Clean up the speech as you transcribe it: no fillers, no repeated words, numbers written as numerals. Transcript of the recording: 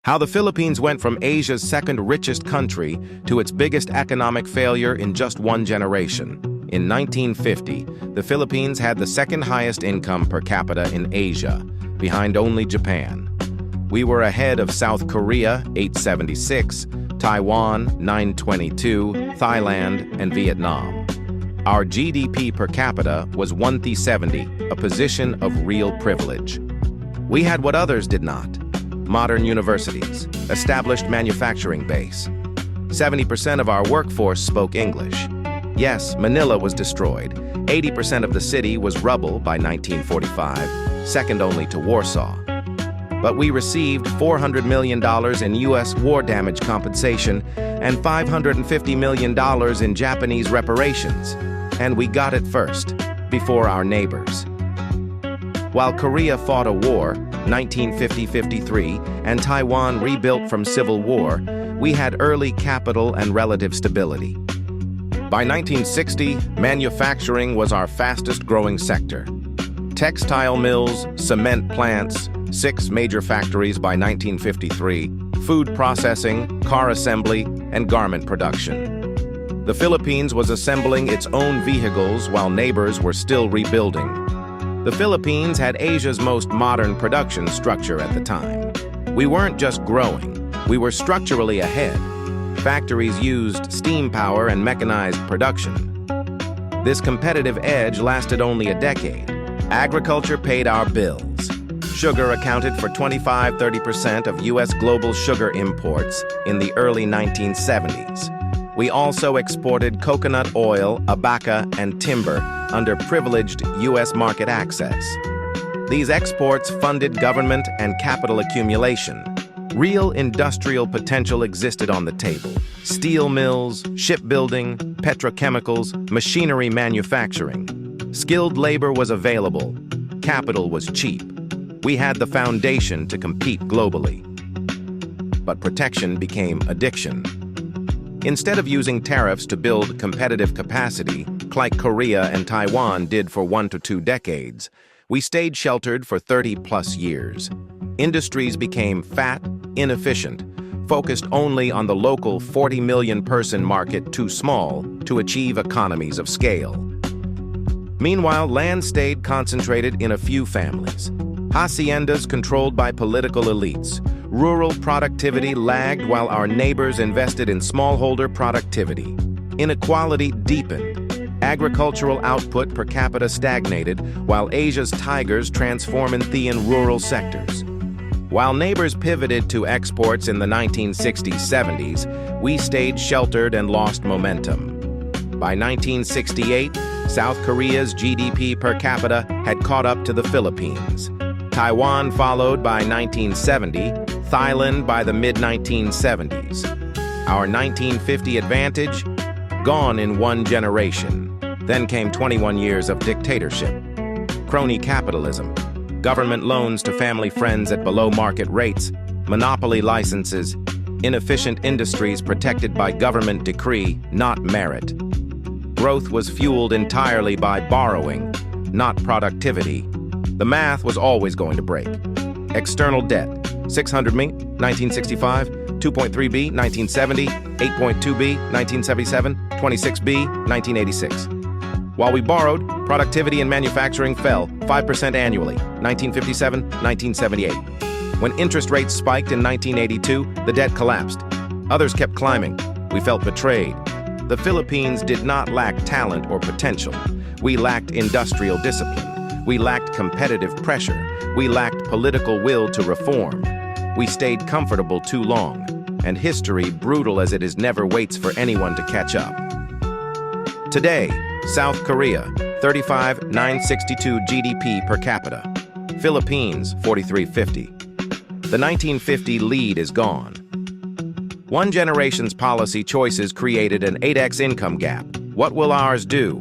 How the Philippines went from Asia's second richest country to its biggest economic failure in just one generation. In 1950, the Philippines had the second highest income per capita in Asia, behind only Japan. We were ahead of South Korea, 876, Taiwan, 922, Thailand, and Vietnam. Our GDP per capita was 170, a position of real privilege. We had what others did not: modern universities, established manufacturing base. 70% of our workforce spoke English. Yes, Manila was destroyed. 80% of the city was rubble by 1945, second only to Warsaw. But we received $400 million in U.S. war damage compensation and $550 million in Japanese reparations. And we got it first, before our neighbors. While Korea fought a war, 1950-53, and Taiwan rebuilt from civil war, we had early capital and relative stability. By 1960, manufacturing was our fastest growing sector. Textile mills, cement plants, 6 major factories by 1953, food processing, car assembly, and garment production. The Philippines was assembling its own vehicles while neighbors were still rebuilding. The Philippines had Asia's most modern production structure at the time. We weren't just growing, we were structurally ahead. Factories used steam power and mechanized production. This competitive edge lasted only a decade. Agriculture paid our bills. Sugar accounted for 25–30% of U.S. global sugar imports in the early 1970s. We also exported coconut oil, abaca, and timber under privileged U.S. market access. These exports funded government and capital accumulation. Real industrial potential existed on the table: steel mills, shipbuilding, petrochemicals, machinery manufacturing. Skilled labor was available. Capital was cheap. We had the foundation to compete globally. But protection became addiction. Instead of using tariffs to build competitive capacity, like Korea and Taiwan did for 1 to 2 decades, we stayed sheltered for 30+ years. Industries became fat, inefficient, focused only on the local 40 million person market, too small to achieve economies of scale. Meanwhile, land stayed concentrated in a few families. Haciendas controlled by political elites. Rural productivity lagged while our neighbors invested in smallholder productivity. Inequality deepened. Agricultural output per capita stagnated while Asia's tigers transformed in rural sectors. While neighbors pivoted to exports in the 1960s-70s, we stayed sheltered and lost momentum. By 1968, South Korea's GDP per capita had caught up to the Philippines. Taiwan followed by 1970, Thailand by the mid-1970s. Our 1950 advantage, gone in one generation. Then came 21 years of dictatorship. Crony capitalism, government loans to family friends at below market rates, monopoly licenses, inefficient industries protected by government decree, not merit. Growth was fueled entirely by borrowing, not productivity. The math was always going to break. External debt, 600 mi, 1965, 2.3B, 1970, 8.2B, 1977, 26B, 1986. While we borrowed, productivity in manufacturing fell 5% annually, 1957, 1978. When interest rates spiked in 1982, the debt collapsed. Others kept climbing. We felt betrayed. The Philippines did not lack talent or potential. We lacked industrial discipline. We lacked competitive pressure. We lacked political will to reform. We stayed comfortable too long, and history, brutal as it is, never waits for anyone to catch up. Today, South Korea, 35,962 GDP per capita. Philippines, 4350. The 1950 lead is gone. One generation's policy choices created an 8x income gap. What will ours do?